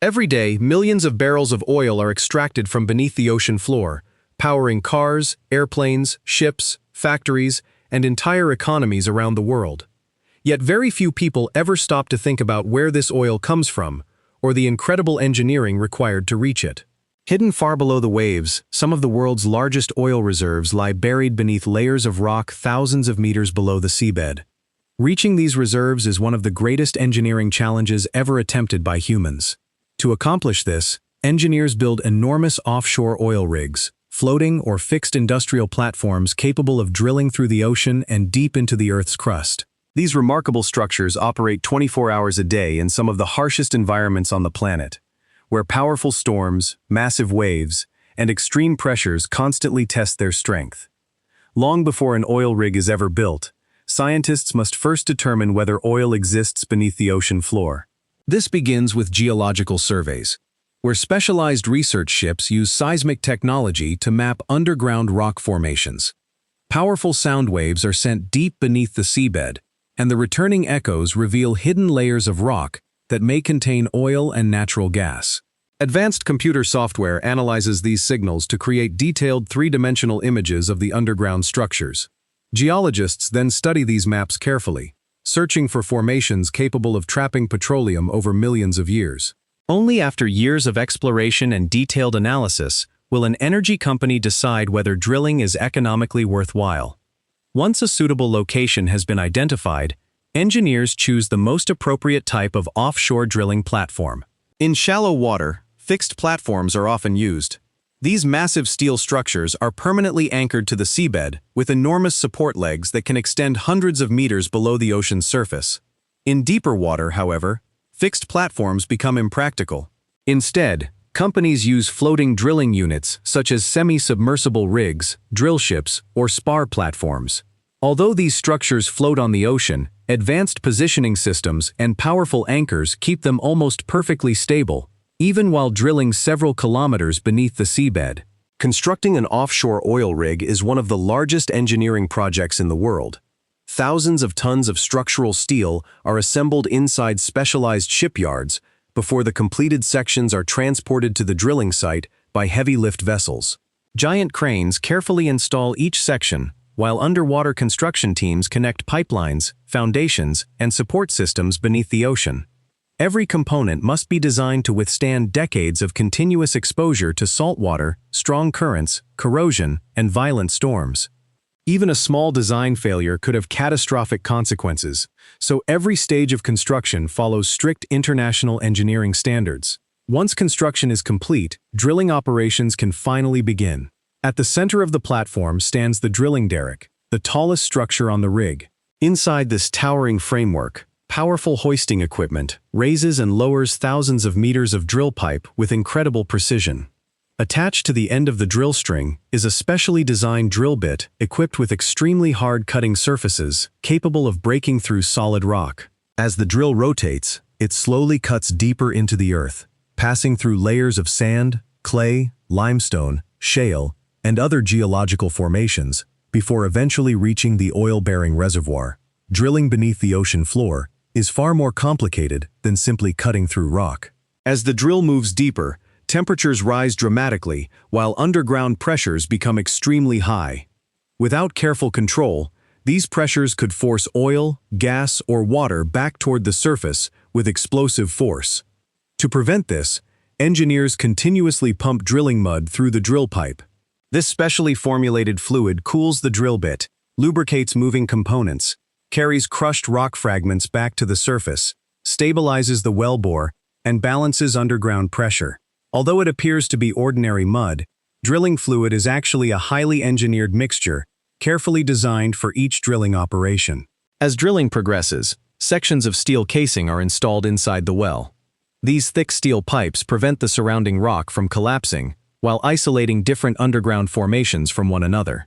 Every day, millions of barrels of oil are extracted from beneath the ocean floor, powering cars, airplanes, ships, factories, and entire economies around the world. Yet very few people ever stop to think about where this oil comes from, or the incredible engineering required to reach it. Hidden far below the waves, some of the world's largest oil reserves lie buried beneath layers of rock thousands of meters below the seabed. Reaching these reserves is one of the greatest engineering challenges ever attempted by humans. To accomplish this, engineers build enormous offshore oil rigs, floating or fixed industrial platforms capable of drilling through the ocean and deep into the Earth's crust. These remarkable structures operate 24 hours a day in some of the harshest environments on the planet, where powerful storms, massive waves, and extreme pressures constantly test their strength. Long before an oil rig is ever built, scientists must first determine whether oil exists beneath the ocean floor. This begins with geological surveys, where specialized research ships use seismic technology to map underground rock formations. Powerful sound waves are sent deep beneath the seabed, and the returning echoes reveal hidden layers of rock that may contain oil and natural gas. Advanced computer software analyzes these signals to create detailed three-dimensional images of the underground structures. Geologists then study these maps carefully, searching for formations capable of trapping petroleum over millions of years. Only after years of exploration and detailed analysis will an energy company decide whether drilling is economically worthwhile. Once a suitable location has been identified, engineers choose the most appropriate type of offshore drilling platform. In shallow water, fixed platforms are often used. These massive steel structures are permanently anchored to the seabed with enormous support legs that can extend hundreds of meters below the ocean's surface. In deeper water, however, fixed platforms become impractical. Instead, companies use floating drilling units such as semi-submersible rigs, drill ships, or spar platforms. Although these structures float on the ocean, advanced positioning systems and powerful anchors keep them almost perfectly stable, even while drilling several kilometers beneath the seabed. Constructing an offshore oil rig is one of the largest engineering projects in the world. Thousands of tons of structural steel are assembled inside specialized shipyards before the completed sections are transported to the drilling site by heavy-lift vessels. Giant cranes carefully install each section, while underwater construction teams connect pipelines, foundations, and support systems beneath the ocean. Every component must be designed to withstand decades of continuous exposure to saltwater, strong currents, corrosion, and violent storms. Even a small design failure could have catastrophic consequences, so every stage of construction follows strict international engineering standards. Once construction is complete, drilling operations can finally begin. At the center of the platform stands the drilling derrick, the tallest structure on the rig. Inside this towering framework, powerful hoisting equipment raises and lowers thousands of meters of drill pipe with incredible precision. Attached to the end of the drill string is a specially designed drill bit equipped with extremely hard cutting surfaces capable of breaking through solid rock. As the drill rotates, it slowly cuts deeper into the earth, passing through layers of sand, clay, limestone, shale, and other geological formations before eventually reaching the oil-bearing reservoir. Drilling beneath the ocean floor is far more complicated than simply cutting through rock. As the drill moves deeper, temperatures rise dramatically while underground pressures become extremely high. Without careful control, these pressures could force oil, gas, or water back toward the surface with explosive force. To prevent this, engineers continuously pump drilling mud through the drill pipe. This specially formulated fluid cools the drill bit, lubricates moving components, carries crushed rock fragments back to the surface, stabilizes the wellbore, and balances underground pressure. Although it appears to be ordinary mud, drilling fluid is actually a highly engineered mixture, carefully designed for each drilling operation. As drilling progresses, sections of steel casing are installed inside the well. These thick steel pipes prevent the surrounding rock from collapsing, while isolating different underground formations from one another.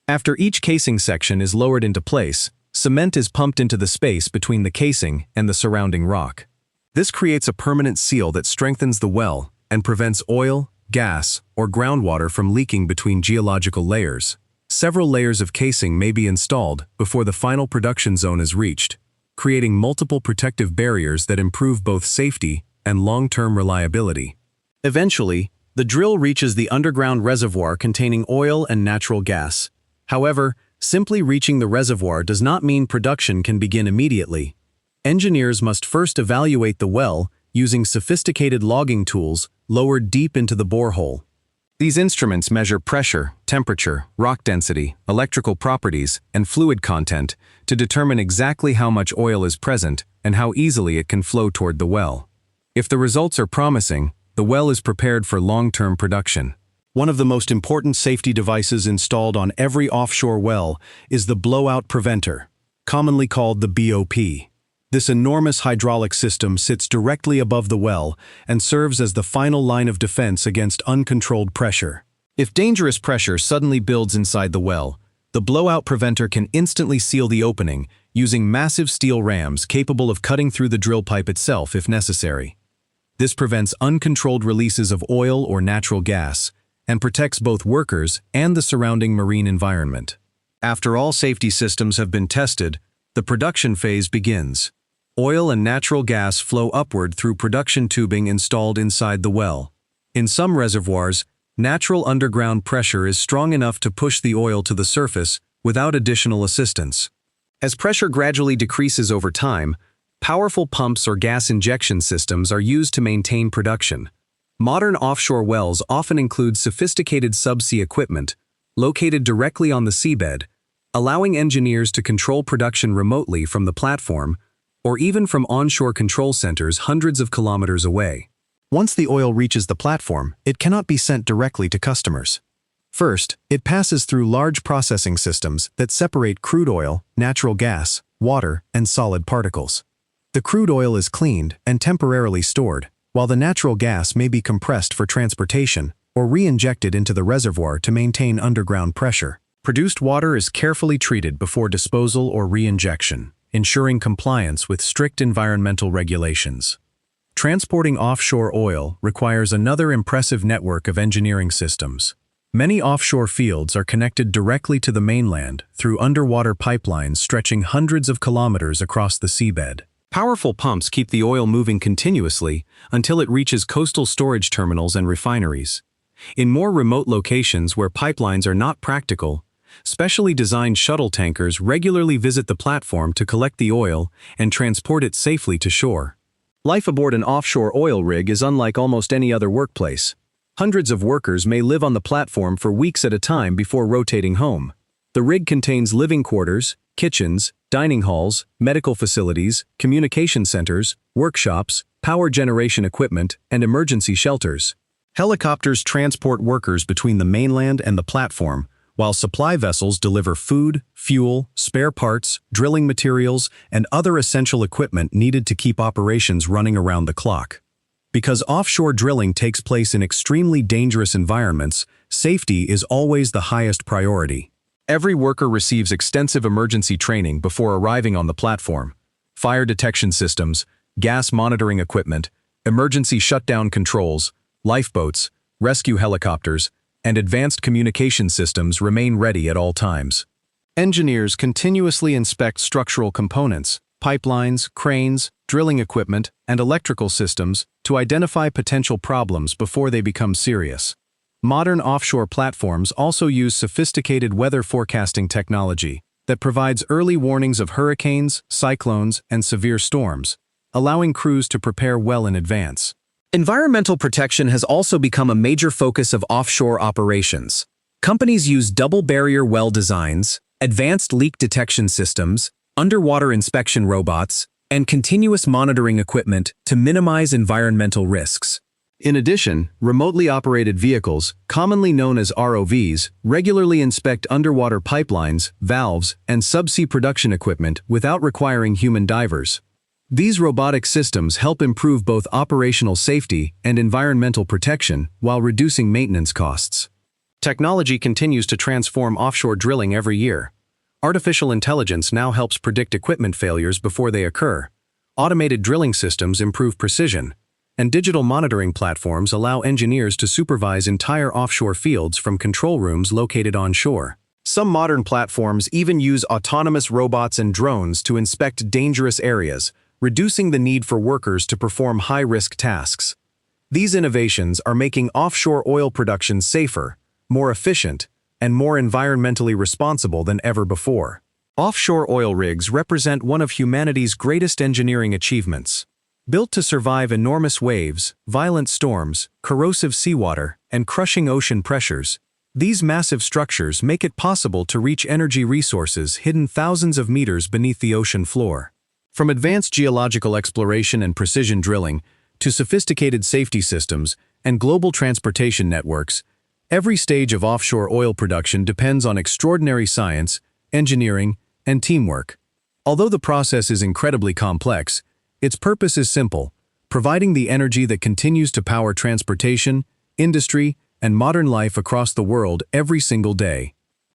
After each casing section is lowered into place, cement is pumped into the space between the casing and the surrounding rock. This creates a permanent seal that strengthens the well and prevents oil, gas, or groundwater from leaking between geological layers. Several layers of casing may be installed before the final production zone is reached, creating multiple protective barriers that improve both safety and long-term reliability. Eventually, the drill reaches the underground reservoir containing oil and natural gas. However, simply reaching the reservoir does not mean production can begin immediately. Engineers must first evaluate the well using sophisticated logging tools lowered deep into the borehole. These instruments measure pressure, temperature, rock density, electrical properties, and fluid content to determine exactly how much oil is present and how easily it can flow toward the well. If the results are promising, the well is prepared for long-term production. One of the most important safety devices installed on every offshore well is the blowout preventer, commonly called the BOP. This enormous hydraulic system sits directly above the well and serves as the final line of defense against uncontrolled pressure. If dangerous pressure suddenly builds inside the well, the blowout preventer can instantly seal the opening using massive steel rams capable of cutting through the drill pipe itself if necessary. This prevents uncontrolled releases of oil or natural gas and protects both workers and the surrounding marine environment. After all safety systems have been tested, the production phase begins. Oil and natural gas flow upward through production tubing installed inside the well. In some reservoirs, natural underground pressure is strong enough to push the oil to the surface without additional assistance. As pressure gradually decreases over time, powerful pumps or gas injection systems are used to maintain production. Modern offshore wells often include sophisticated subsea equipment, located directly on the seabed, allowing engineers to control production remotely from the platform or even from onshore control centers hundreds of kilometers away. Once the oil reaches the platform, it cannot be sent directly to customers. First, it passes through large processing systems that separate crude oil, natural gas, water, and solid particles. The crude oil is cleaned and temporarily stored, while the natural gas may be compressed for transportation or re-injected into the reservoir to maintain underground pressure. Produced water is carefully treated before disposal or re-injection, ensuring compliance with strict environmental regulations. Transporting offshore oil requires another impressive network of engineering systems. Many offshore fields are connected directly to the mainland through underwater pipelines stretching hundreds of kilometers across the seabed. Powerful pumps keep the oil moving continuously until it reaches coastal storage terminals and refineries. In more remote locations where pipelines are not practical, specially designed shuttle tankers regularly visit the platform to collect the oil and transport it safely to shore. Life aboard an offshore oil rig is unlike almost any other workplace. Hundreds of workers may live on the platform for weeks at a time before rotating home. The rig contains living quarters, kitchens, dining halls, medical facilities, communication centers, workshops, power generation equipment, and emergency shelters. Helicopters transport workers between the mainland and the platform, while supply vessels deliver food, fuel, spare parts, drilling materials, and other essential equipment needed to keep operations running around the clock. Because offshore drilling takes place in extremely dangerous environments, safety is always the highest priority. Every worker receives extensive emergency training before arriving on the platform. Fire detection systems, gas monitoring equipment, emergency shutdown controls, lifeboats, rescue helicopters, and advanced communication systems remain ready at all times. Engineers continuously inspect structural components, pipelines, cranes, drilling equipment, and electrical systems to identify potential problems before they become serious. Modern offshore platforms also use sophisticated weather forecasting technology that provides early warnings of hurricanes, cyclones, and severe storms, allowing crews to prepare well in advance. Environmental protection has also become a major focus of offshore operations. Companies use double barrier well designs, advanced leak detection systems, underwater inspection robots, and continuous monitoring equipment to minimize environmental risks. In addition, remotely operated vehicles, commonly known as ROVs, regularly inspect underwater pipelines, valves, and subsea production equipment without requiring human divers. These robotic systems help improve both operational safety and environmental protection while reducing maintenance costs. Technology continues to transform offshore drilling every year. Artificial intelligence now helps predict equipment failures before they occur. Automated drilling systems improve precision, and digital monitoring platforms allow engineers to supervise entire offshore fields from control rooms located onshore. Some modern platforms even use autonomous robots and drones to inspect dangerous areas, reducing the need for workers to perform high-risk tasks. These innovations are making offshore oil production safer, more efficient, and more environmentally responsible than ever before. Offshore oil rigs represent one of humanity's greatest engineering achievements. Built to survive enormous waves, violent storms, corrosive seawater, and crushing ocean pressures, these massive structures make it possible to reach energy resources hidden thousands of meters beneath the ocean floor. From advanced geological exploration and precision drilling to sophisticated safety systems and global transportation networks, every stage of offshore oil production depends on extraordinary science, engineering, and teamwork. Although the process is incredibly complex, its purpose is simple: providing the energy that continues to power transportation, industry, and modern life across the world every single day.